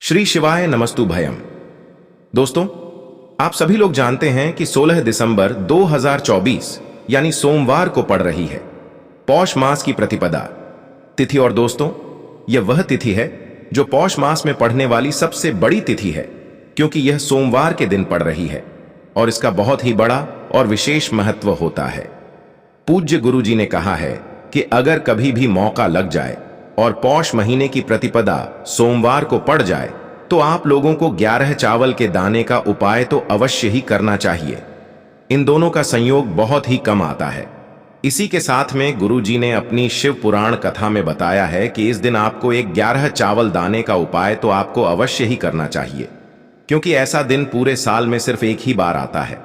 श्री शिवाय नमस्तु भयम। दोस्तों, आप सभी लोग जानते हैं कि 16 दिसंबर 2024 यानी सोमवार को पड़ रही है पौष मास की प्रतिपदा तिथि। और दोस्तों, यह वह तिथि है जो पौष मास में पड़ने वाली सबसे बड़ी तिथि है, क्योंकि यह सोमवार के दिन पड़ रही है और इसका बहुत ही बड़ा और विशेष महत्व होता है। पूज्य गुरु जी ने कहा है कि अगर कभी भी मौका लग जाए और पौष महीने की प्रतिपदा सोमवार को पड़ जाए तो आप लोगों को 11 चावल के दाने का उपाय तो अवश्य ही करना चाहिए। इन दोनों का संयोग बहुत ही कम आता है। इसी के साथ में गुरु जी ने अपनी शिव पुराण कथा में बताया है कि इस दिन आपको 11 चावल दाने का उपाय तो आपको अवश्य ही करना चाहिए, क्योंकि ऐसा दिन पूरे साल में सिर्फ एक ही बार आता है।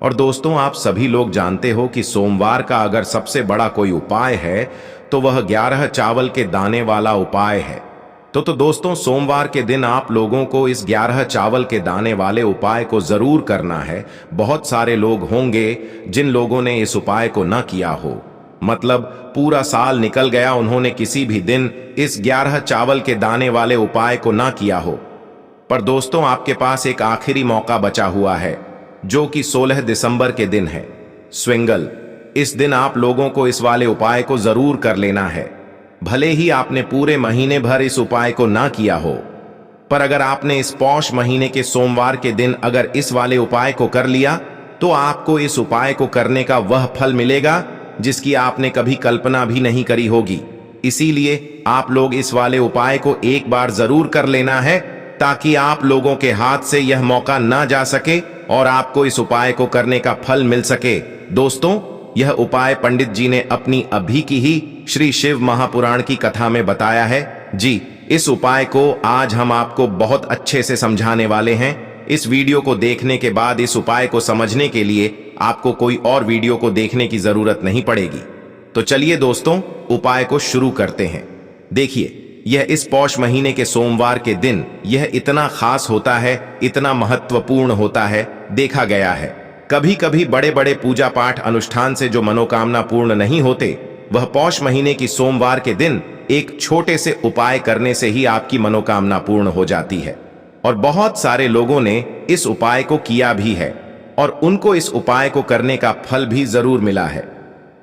और दोस्तों, आप सभी लोग जानते हो कि सोमवार का अगर सबसे बड़ा कोई उपाय है तो वह 11 चावल के दाने वाला उपाय है। तो दोस्तों, सोमवार के दिन आप लोगों को इस 11 चावल के दाने वाले उपाय को जरूर करना है। बहुत सारे लोग होंगे जिन लोगों ने इस उपाय को न किया हो, मतलब पूरा साल निकल गया, उन्होंने किसी भी दिन इस 11 चावल के दाने वाले उपाय को न किया हो। पर दोस्तों, आपके पास एक आखिरी मौका बचा हुआ है, जो कि 16 दिसंबर के दिन है, स्विंगल। इस दिन आप लोगों को इस वाले उपाय को जरूर कर लेना है। भले ही आपने पूरे महीने भर इस उपाय को ना किया हो, पर अगर आपने इस पौष महीने के सोमवार के दिन अगर इस वाले उपाय को कर लिया तो आपको इस उपाय को करने का वह फल मिलेगा जिसकी आपने कभी कल्पना भी नहीं करी होगी। इसीलिए आप लोग इस वाले उपाय को एक बार जरूर कर लेना है, ताकि आप लोगों के हाथ से यह मौका ना जा सके और आपको इस उपाय को करने का फल मिल सके। दोस्तों, यह उपाय पंडित जी ने अपनी अभी की ही श्री शिव महापुराण की कथा में बताया है। जी, इस उपाय को आज हम आपको बहुत अच्छे से समझाने वाले हैं। इस वीडियो को देखने के बाद इस उपाय को समझने के लिए आपको कोई और वीडियो को देखने की जरूरत नहीं पड़ेगी। तो चलिए दोस्तों, उपाय को शुरू करते हैं। देखिए, यह इस पौष महीने के सोमवार के दिन यह इतना खास होता है, इतना महत्वपूर्ण होता है। देखा गया है कभी कभी बड़े बड़े पूजा पाठ अनुष्ठान से जो मनोकामना पूर्ण नहीं होते, वह पौष महीने की सोमवार के दिन एक छोटे से उपाय करने से ही आपकी मनोकामना पूर्ण हो जाती है। और बहुत सारे लोगों ने इस उपाय को किया भी है और उनको इस उपाय को करने का फल भी जरूर मिला है।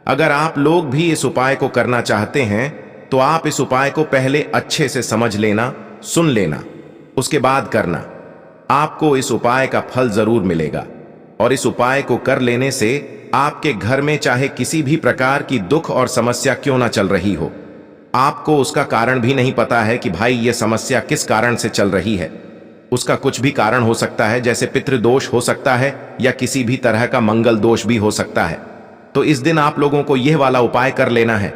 अगर आप लोग भी इस उपाय को करना चाहते हैं तो आप इस उपाय को पहले अच्छे से समझ लेना, सुन लेना, उसके बाद करना। आपको इस उपाय का फल जरूर मिलेगा। और इस उपाय को कर लेने से आपके घर में चाहे किसी भी प्रकार की दुख और समस्या क्यों ना चल रही हो, आपको उसका कारण भी नहीं पता है कि भाई ये समस्या किस कारण से चल रही है। उसका कुछ भी कारण हो सकता है, जैसे पितृदोष हो सकता है या किसी भी तरह का मंगल दोष भी हो सकता है। तो इस दिन आप लोगों को यह वाला उपाय कर लेना है।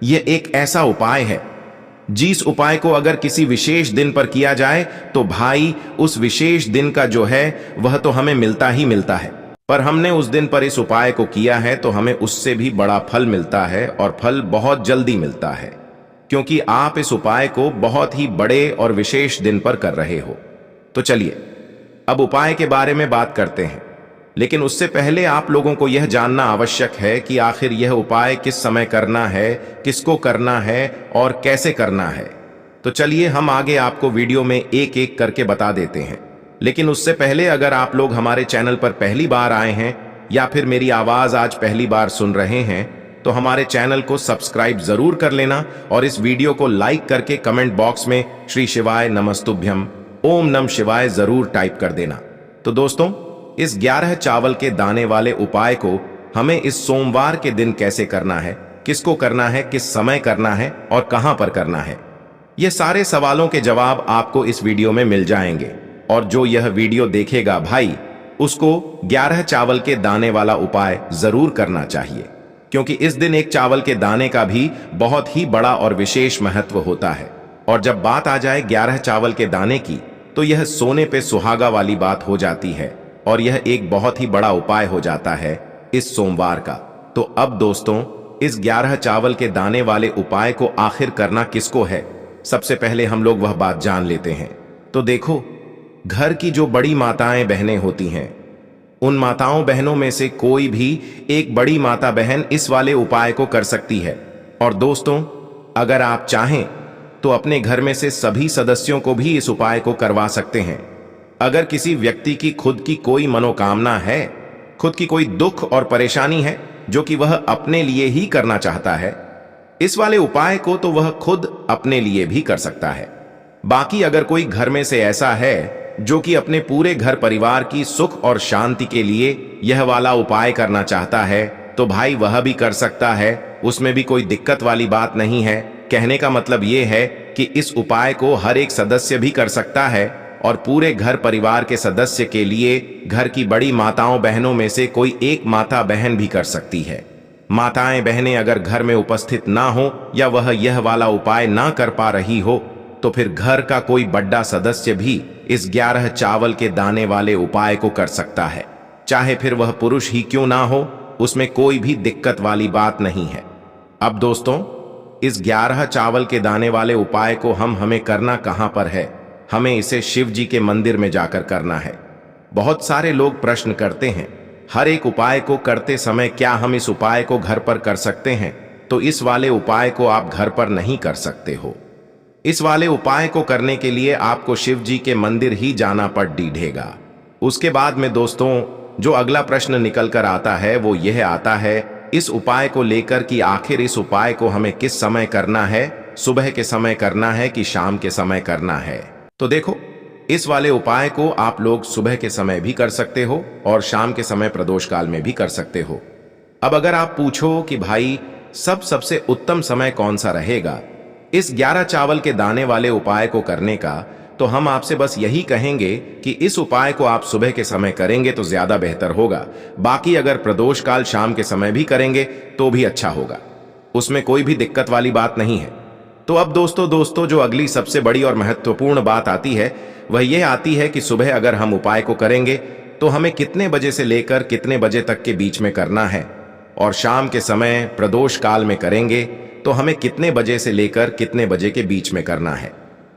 यह एक ऐसा उपाय है जिस उपाय को अगर किसी विशेष दिन पर किया जाए तो भाई उस विशेष दिन का जो है वह तो हमें मिलता ही मिलता है। पर हमने उस दिन पर इस उपाय को किया है तो हमें उससे भी बड़ा फल मिलता है, और फल बहुत जल्दी मिलता है, क्योंकि आप इस उपाय को बहुत ही बड़े और विशेष दिन पर कर रहे हो। तो चलिए अब उपाय के बारे में बात करते हैं, लेकिन उससे पहले आप लोगों को यह जानना आवश्यक है कि आखिर यह उपाय किस समय करना है, किसको करना है और कैसे करना है। तो चलिए हम आगे आपको वीडियो में एक एक करके बता देते हैं। लेकिन उससे पहले अगर आप लोग हमारे चैनल पर पहली बार आए हैं या फिर मेरी आवाज आज पहली बार सुन रहे हैं तो हमारे चैनल को सब्सक्राइब जरूर कर लेना और इस वीडियो को लाइक करके कमेंट बॉक्स में श्री शिवाय नमस्तुभ्यम, ओम नम शिवाय जरूर टाइप कर देना। तो दोस्तों, इस 11 चावल के दाने वाले उपाय को हमें इस सोमवार के दिन कैसे करना है, किसको करना है, किस समय करना है और कहां पर करना है, ये सारे सवालों के जवाब आपको इस वीडियो में मिल जाएंगे। और जो यह वीडियो देखेगा भाई, उसको 11 चावल के दाने वाला उपाय जरूर करना चाहिए, क्योंकि इस दिन एक चावल के दाने का भी बहुत ही बड़ा और विशेष महत्व होता है। और जब बात आ जाए 11 चावल के दाने की, तो यह सोने पे सुहागा वाली बात हो जाती है और यह एक बहुत ही बड़ा उपाय हो जाता है इस सोमवार का। तो अब दोस्तों, इस 11 चावल के दाने वाले उपाय को आखिर करना किसको है, सबसे पहले हम लोग वह बात जान लेते हैं। तो देखो, घर की जो बड़ी माताएं बहनें होती हैं, उन माताओं बहनों में से कोई भी एक बड़ी माता बहन इस वाले उपाय को कर सकती है। और दोस्तों, अगर आप चाहें तो अपने घर में से सभी सदस्यों को भी इस उपाय को करवा सकते हैं। अगर किसी व्यक्ति की खुद की कोई मनोकामना है, खुद की कोई दुख और परेशानी है जो कि वह अपने लिए ही करना चाहता है, इस वाले उपाय को तो वह खुद अपने लिए भी कर सकता है। बाकी अगर कोई घर में से ऐसा है जो कि अपने पूरे घर परिवार की सुख और शांति के लिए यह वाला उपाय करना चाहता है, तो भाई वह भी कर सकता है, उसमें भी कोई दिक्कत वाली बात नहीं है। कहने का मतलब यह है कि इस उपाय को हर एक सदस्य भी कर सकता है और पूरे घर परिवार के सदस्य के लिए घर की बड़ी माताओं बहनों में से कोई एक माता बहन भी कर सकती है। माताएं बहनें अगर घर में उपस्थित ना हो या वह यह वाला उपाय ना कर पा रही हो, तो फिर घर का कोई बड़ा सदस्य भी इस 11 चावल के दाने वाले उपाय को कर सकता है, चाहे फिर वह पुरुष ही क्यों ना हो, उसमें कोई भी दिक्कत वाली बात नहीं है। अब दोस्तों, इस 11 चावल के दाने वाले उपाय को हमें करना कहां पर है? हमें इसे शिव जी के मंदिर में जाकर करना है। बहुत सारे लोग प्रश्न करते हैं, हर एक उपाय को करते समय क्या हम इस उपाय को घर पर कर सकते हैं? तो इस वाले उपाय को आप घर पर नहीं कर सकते हो। इस वाले उपाय को करने के लिए आपको शिव जी के मंदिर ही जाना पड़ेगा। उसके बाद में दोस्तों, जो अगला प्रश्न निकल कर आता है वो यह आता है इस उपाय को लेकर कि आखिर इस उपाय को हमें किस समय करना है, सुबह के समय करना है कि शाम के समय करना है? तो देखो, इस वाले उपाय को आप लोग सुबह के समय भी कर सकते हो और शाम के समय प्रदोष काल में भी कर सकते हो। अब अगर आप पूछो कि भाई सबसे उत्तम समय कौन सा रहेगा इस 11 चावल के दाने वाले उपाय को करने का, तो हम आपसे बस यही कहेंगे कि इस उपाय को आप सुबह के समय करेंगे तो ज्यादा बेहतर होगा। बाकी अगर प्रदोष काल शाम के समय भी करेंगे तो भी अच्छा होगा, उसमें कोई भी दिक्कत वाली बात नहीं है। तो अब दोस्तों जो अगली सबसे बड़ी और महत्वपूर्ण बात आती है वह यह आती है कि सुबह अगर हम उपाय को करेंगे तो हमें कितने बजे से लेकर कितने बजे तक के बीच में करना है, और शाम के समय प्रदोष काल में करेंगे तो हमें कितने बजे से लेकर कितने बजे के बीच में करना है।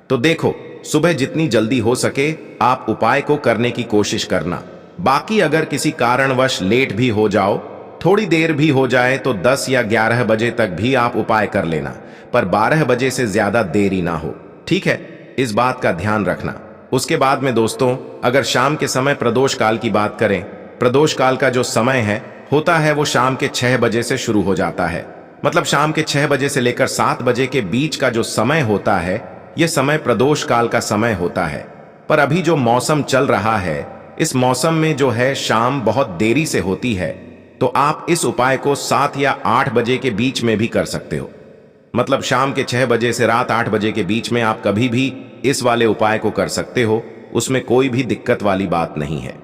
तो देखो, सुबह जितनी जल्दी हो सके आप उपाय को करने की कोशिश करना। बाकी अगर किसी कारणवश लेट भी हो जाओ, थोड़ी देर भी हो जाए, तो 10 या 11 बजे तक भी आप उपाय कर लेना, पर 12 बजे से ज्यादा देरी ना हो, ठीक है? इस बात का ध्यान रखना। उसके बाद में दोस्तों, अगर शाम के समय प्रदोष काल की बात करें, प्रदोष काल का जो समय होता है वो शाम के 6 बजे से शुरू हो जाता है। मतलब शाम के 6 बजे से लेकर 7 बजे के बीच का जो समय होता है, यह समय प्रदोष काल का समय होता है। पर अभी जो मौसम चल रहा है, इस मौसम में जो है शाम बहुत देरी से होती है, तो आप इस उपाय को 7 या 8 बजे के बीच में भी कर सकते हो। मतलब शाम के 6 बजे से रात 8 बजे के बीच में आप कभी भी इस वाले उपाय को कर सकते हो, उसमें कोई भी दिक्कत वाली बात नहीं है।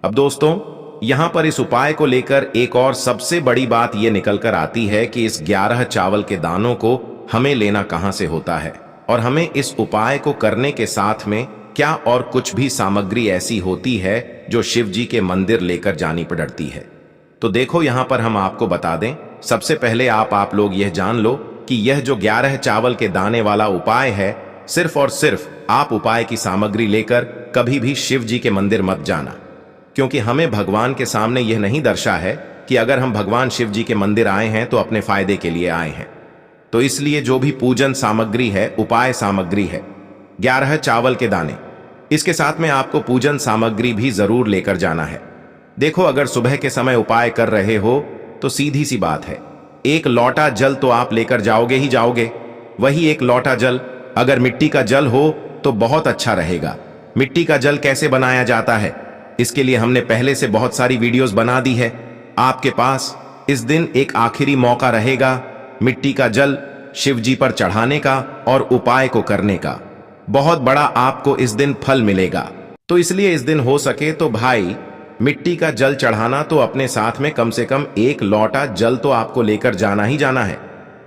अब दोस्तों, यहां पर इस उपाय को लेकर एक और सबसे बड़ी बात यह निकल कर आती है कि इस 11 चावल के दानों को हमें लेना कहां से होता है, और हमें इस उपाय को करने के साथ में क्या और कुछ भी सामग्री ऐसी होती है जो शिव जी के मंदिर लेकर जानी पड़ती है। तो देखो, यहां पर हम आपको बता दें, सबसे पहले आप लोग यह जान लो कि यह जो 11 चावल के दाने वाला उपाय है, सिर्फ और सिर्फ आप उपाय की सामग्री लेकर कभी भी शिव जी के मंदिर मत जाना, क्योंकि हमें भगवान के सामने यह नहीं दर्शा है कि अगर हम भगवान शिव जी के मंदिर आए हैं तो अपने फायदे के लिए आए हैं। तो इसलिए जो भी पूजन सामग्री है, उपाय सामग्री है 11 चावल के दाने, इसके साथ में आपको पूजन सामग्री भी जरूर लेकर जाना है। देखो, अगर सुबह के समय उपाय कर रहे हो तो सीधी सी बात है, एक लोटा जल तो आप लेकर जाओगे ही जाओगे। वही एक लोटा जल अगर मिट्टी का जल हो तो बहुत अच्छा रहेगा। मिट्टी का जल कैसे बनाया जाता है, इसके लिए हमने पहले से बहुत सारी वीडियोस बना दी है। आपके पास इस दिन एक आखिरी मौका रहेगा मिट्टी का जल शिव जी पर चढ़ाने का और उपाय को करने का। बहुत बड़ा आपको इस दिन फल मिलेगा। तो इसलिए इस दिन हो सके तो भाई मिट्टी का जल चढ़ाना तो अपने साथ में कम से कम एक लोटा जल तो आपको लेकर जाना ही जाना है।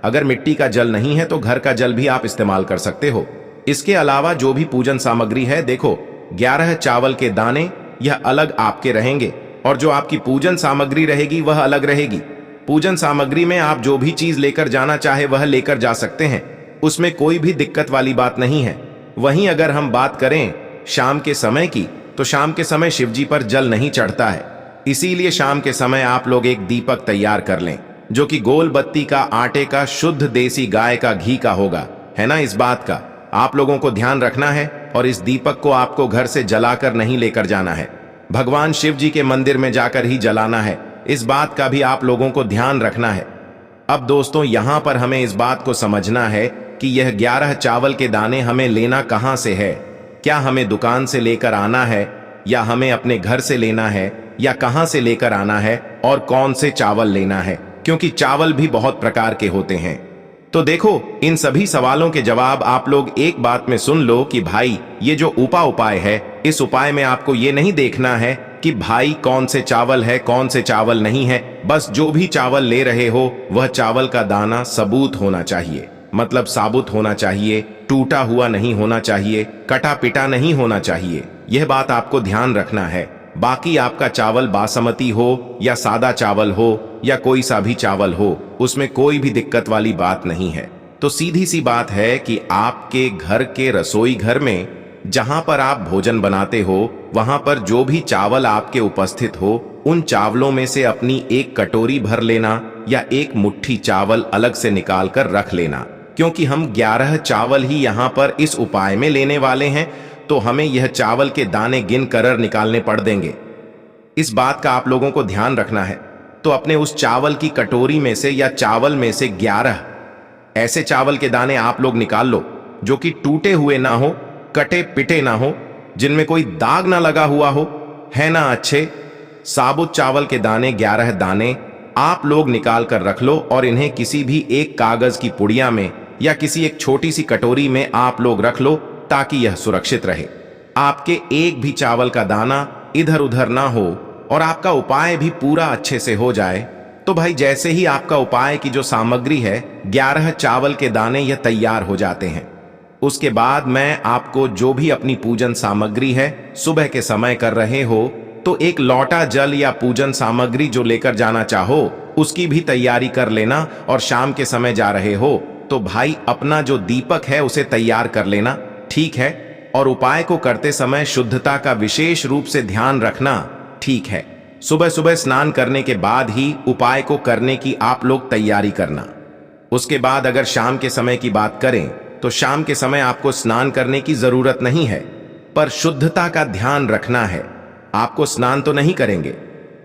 अगर मिट्टी का जल नहीं है तो घर का जल भी आप इस्तेमाल कर सकते हो। इसके अलावा जो भी पूजन सामग्री है, देखो 11 चावल के दाने यह अलग आपके रहेंगे, और जो आपकी पूजन सामग्री रहेगी वह अलग रहेगी। पूजन सामग्री में आप जो भी चीज लेकर जाना चाहे वह लेकर जा सकते हैं, उसमें कोई भी दिक्कत वाली बात नहीं है। वहीं अगर हम बात करें शाम के समय की, तो शाम के समय शिव जी पर जल नहीं चढ़ता है, इसीलिए शाम के समय आप लोग एक दीपक तैयार कर लें जो कि गोल बत्ती का, आटे का, शुद्ध देसी गाय का घी का होगा, है ना। इस बात का आप लोगों को ध्यान रखना है और इस दीपक को आपको घर से जलाकर नहीं लेकर जाना है, भगवान शिव जी के मंदिर में जाकर ही जलाना है। इस बात का भी आप लोगों को ध्यान रखना है। अब दोस्तों यहां पर हमें इस बात को समझना है कि यह 11 चावल के दाने हमें लेना कहां से है। क्या हमें दुकान से लेकर आना है या हमें अपने घर से लेना है या कहां से लेकर आना है और कौन से चावल लेना है, क्योंकि चावल भी बहुत प्रकार के होते हैं। तो देखो इन सभी सवालों के जवाब आप लोग एक बात में सुन लो कि भाई ये जो उपाय है, इस उपाय में आपको ये नहीं देखना है कि भाई कौन से चावल है कौन से चावल नहीं है। बस जो भी चावल ले रहे हो वह चावल का दाना सबूत होना चाहिए, मतलब साबुत होना चाहिए, टूटा हुआ नहीं होना चाहिए, कटा पिटा नहीं होना चाहिए। यह बात आपको ध्यान रखना है। बाकी आपका चावल बासमती हो या सादा चावल हो या कोई सा भी चावल हो, उसमें कोई भी दिक्कत वाली बात नहीं है। तो सीधी सी बात है कि आपके घर के रसोई घर में जहां पर आप भोजन बनाते हो वहां पर जो भी चावल आपके उपस्थित हो, उन चावलों में से अपनी एक कटोरी भर लेना या एक मुट्ठी चावल अलग से निकाल कर रख लेना, क्योंकि हम 11 चावल ही यहां पर इस उपाय में लेने वाले हैं, तो हमें यह चावल के दाने गिन कर निकालने पड़ देंगे। इस बात का आप लोगों को ध्यान रखना है। तो अपने उस चावल की कटोरी में से या चावल में से 11 ऐसे चावल के दाने आप लोग निकाल लो जो कि टूटे हुए ना हो, कटे पिटे ना हो, जिनमें कोई दाग ना लगा हुआ हो, है ना। अच्छे साबुत चावल के दाने 11 दाने आप लोग निकाल कर रख लो और इन्हें किसी भी एक कागज की पुड़िया में या किसी एक छोटी सी कटोरी में आप लोग रख लो ताकि यह सुरक्षित रहे। आपके एक भी चावल का दाना इधर उधर ना हो और आपका उपाय भी पूरा अच्छे से हो जाए। तो भाई जैसे ही आपका उपाय की जो सामग्री है 11 चावल के दाने यह तैयार हो जाते हैं, उसके बाद मैं आपको जो भी अपनी पूजन सामग्री है सुबह के समय कर रहे हो, तो एक लौटा जल या पूजन सामग्री जो लेकर जाना चाहो उसकी भी तैयारी कर लेना। और शाम के समय जा रहे हो तो भाई अपना जो दीपक है उसे तैयार कर लेना, ठीक है। और उपाय को करते समय शुद्धता का विशेष रूप से ध्यान रखना, ठीक है। सुबह सुबह स्नान करने के बाद ही उपाय को करने की आप लोग तैयारी करना। उसके बाद अगर शाम के समय की बात करें तो शाम के समय आपको स्नान करने की जरूरत नहीं है, पर शुद्धता का ध्यान रखना है। आपको स्नान तो नहीं करेंगे,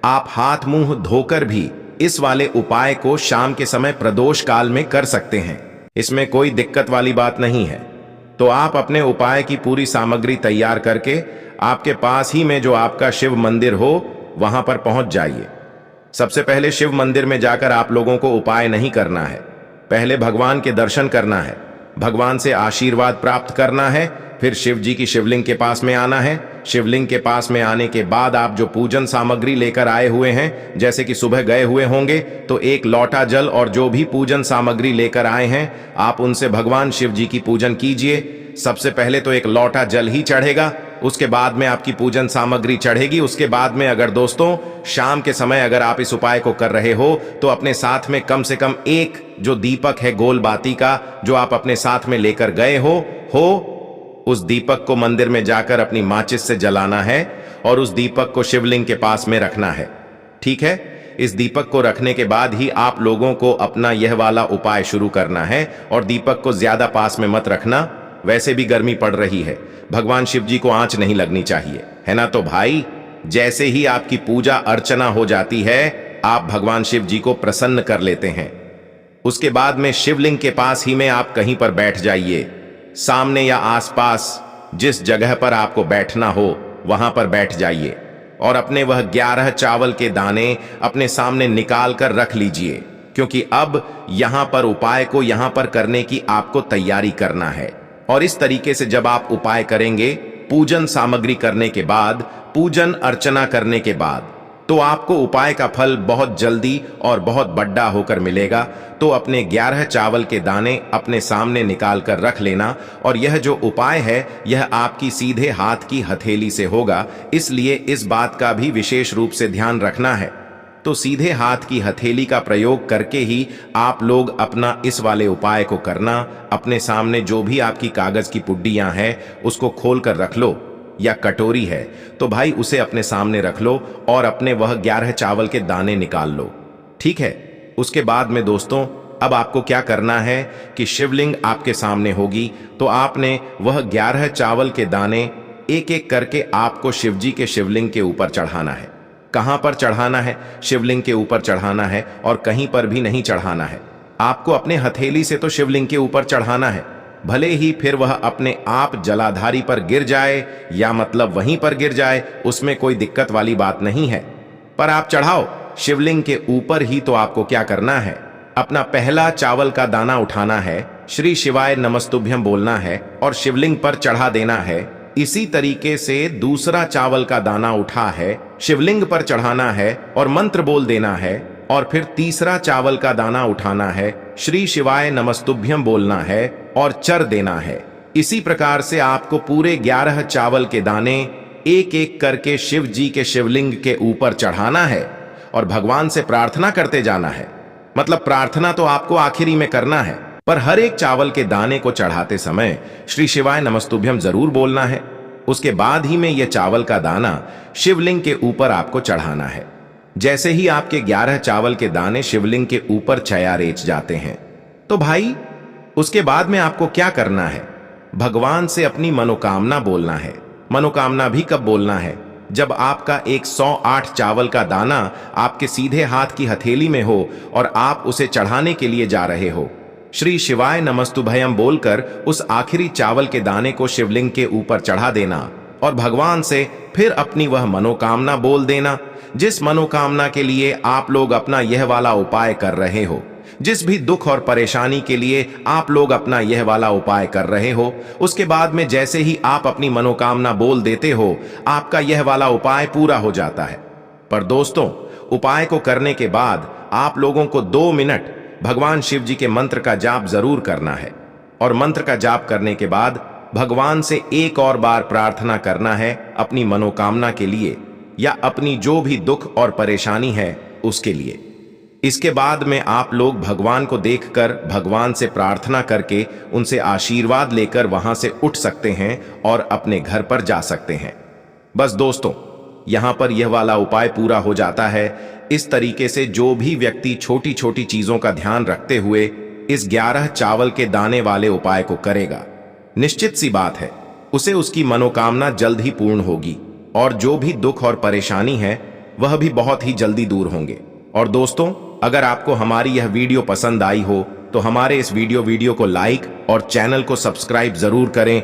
आप हाथ मुंह धोकर भी इस वाले उपाय को शाम के समय प्रदोष काल में कर सकते हैं, इसमें कोई दिक्कत वाली बात नहीं है। तो आप अपने उपाय की पूरी सामग्री तैयार करके आपके पास ही में जो आपका शिव मंदिर हो वहां पर पहुंच जाइए। सबसे पहले शिव मंदिर में जाकर आप लोगों को उपाय नहीं करना है, पहले भगवान के दर्शन करना है, भगवान से आशीर्वाद प्राप्त करना है, फिर शिव जी की शिवलिंग के पास में आना है। शिवलिंग के पास में आने के बाद आप जो पूजन सामग्री लेकर आए हुए हैं, जैसे कि सुबह गए हुए होंगे, तो एक लौटा जल और जो भी पूजन सामग्री लेकर आए हैं आप उनसे भगवान शिव जी की पूजन कीजिए। सबसे पहले तो एक लौटा जल ही चढ़ेगा, उसके बाद में आपकी पूजन सामग्री चढ़ेगी। उसके बाद में अगर दोस्तों शाम के समय अगर आप इस उपाय को कर रहे हो तो अपने साथ में कम से कम एक जो दीपक है गोल बाती का जो आप अपने साथ में लेकर गए हो उस दीपक को मंदिर में जाकर अपनी माचिस से जलाना है और उस दीपक को शिवलिंग के पास में रखना है, ठीक है। इस दीपक को रखने के बाद ही आप लोगों को अपना यह वाला उपाय शुरू करना है और दीपक को ज्यादा पास में मत रखना, वैसे भी गर्मी पड़ रही है, भगवान शिव जी को आंच नहीं लगनी चाहिए, है ना। तो भाई जैसे ही आपकी पूजा अर्चना हो जाती है आप भगवान शिव जी को प्रसन्न कर लेते हैं। उसके बाद में शिवलिंग के पास ही में आप कहीं पर बैठ जाइए, सामने या आसपास जिस जगह पर आपको बैठना हो वहां पर बैठ जाइए और अपने वह 11 चावल के दाने अपने सामने निकाल कर रख लीजिए, क्योंकि अब यहां पर उपाय को यहां पर करने की आपको तैयारी करना है। और इस तरीके से जब आप उपाय करेंगे, पूजन सामग्री करने के बाद, पूजन अर्चना करने के बाद, तो आपको उपाय का फल बहुत जल्दी और बहुत बड़ा होकर मिलेगा। तो अपने 11 चावल के दाने अपने सामने निकाल कर रख लेना। और यह जो उपाय है यह आपकी सीधे हाथ की हथेली से होगा, इसलिए इस बात का भी विशेष रूप से ध्यान रखना है। तो सीधे हाथ की हथेली का प्रयोग करके ही आप लोग अपना इस वाले उपाय को करना। अपने सामने जो भी आपकी कागज की पुड्डियां हैं उसको खोल कर रख लो, या कटोरी है तो भाई उसे अपने सामने रख लो और अपने वह 11 चावल के दाने निकाल लो, ठीक है। उसके बाद में दोस्तों अब आपको क्या करना है कि शिवलिंग आपके सामने होगी, तो आपने वह 11 चावल के दाने एक एक करके आपको शिवजी के शिवलिंग के ऊपर चढ़ाना है। कहां पर चढ़ाना है? शिवलिंग के ऊपर चढ़ाना है और कहीं पर भी नहीं चढ़ाना है। आपको अपने हथेली से तो शिवलिंग के ऊपर चढ़ाना है, भले ही फिर वह अपने आप जलाधारी पर गिर जाए या मतलब वहीं पर गिर जाए, उसमें कोई दिक्कत वाली बात नहीं है। पर आप चढ़ाओ शिवलिंग के ऊपर ही। तो आपको क्या करना है, अपना पहला चावल का दाना उठाना है, श्री शिवाय नमस्तुभ्यम बोलना है और शिवलिंग पर चढ़ा देना है। इसी तरीके से दूसरा चावल का दाना उठा है, शिवलिंग पर चढ़ाना है और मंत्र बोल देना है। और फिर तीसरा चावल का दाना उठाना है, श्री शिवाय नमस्तुभ्यम बोलना है और चर देना है। इसी प्रकार से आपको पूरे 11 चावल के दाने एक एक करके शिव जी के शिवलिंग के ऊपर चढ़ाना है और भगवान से प्रार्थना करते जाना है। मतलब प्रार्थना तो आपको आखिरी में करना है, पर हर एक चावल के दाने को चढ़ाते समय श्री शिवाय नमस्तुभ्यम जरूर बोलना है। उसके बाद ही में यह चावल का दाना शिवलिंग के ऊपर आपको चढ़ाना है। जैसे ही आपके 11 चावल के दाने शिवलिंग के ऊपर छया रेच जाते हैं, तो भाई उसके बाद में आपको क्या करना है, भगवान से अपनी मनोकामना बोलना है। मनोकामना भी कब बोलना है? जब आपका 108 चावल का दाना आपके सीधे हाथ की हथेली में हो और आप उसे चढ़ाने के लिए जा रहे हो। श्री शिवाय नमस्तुभयम बोलकर उस आखिरी चावल के दाने को शिवलिंग के ऊपर चढ़ा देना और भगवान से फिर अपनी वह मनोकामना बोल देना, जिस मनोकामना के लिए आप लोग अपना यह वाला उपाय कर रहे हो। जिस भी दुख और परेशानी के लिए आप लोग अपना यह वाला उपाय कर रहे हो, उसके बाद में जैसे ही आप अपनी मनोकामना बोल देते हो, आपका यह वाला उपाय पूरा हो जाता है। पर दोस्तों, उपाय को करने के बाद आप लोगों को 2 मिनट भगवान शिव जी के मंत्र का जाप जरूर करना है और मंत्र का जाप करने के बाद भगवान से एक और बार प्रार्थना करना है अपनी मनोकामना के लिए या अपनी जो भी दुख और परेशानी है उसके लिए। इसके बाद में आप लोग भगवान को देखकर भगवान से प्रार्थना करके उनसे आशीर्वाद लेकर वहां से उठ सकते हैं और अपने घर पर जा सकते हैं। बस दोस्तों, यहां पर यह वाला उपाय पूरा हो जाता है। इस तरीके से जो भी व्यक्ति छोटी छोटी चीजों का ध्यान रखते हुए इस 11 चावल के दाने वाले उपाय को करेगा, निश्चित सी बात है उसे उसकी मनोकामना जल्द ही पूर्ण होगी और जो भी दुख और परेशानी है वह भी बहुत ही जल्दी दूर होंगे। और दोस्तों, अगर आपको हमारी यह वीडियो पसंद आई हो तो हमारे इस वीडियो को लाइक और चैनल को सब्सक्राइब जरूर करें।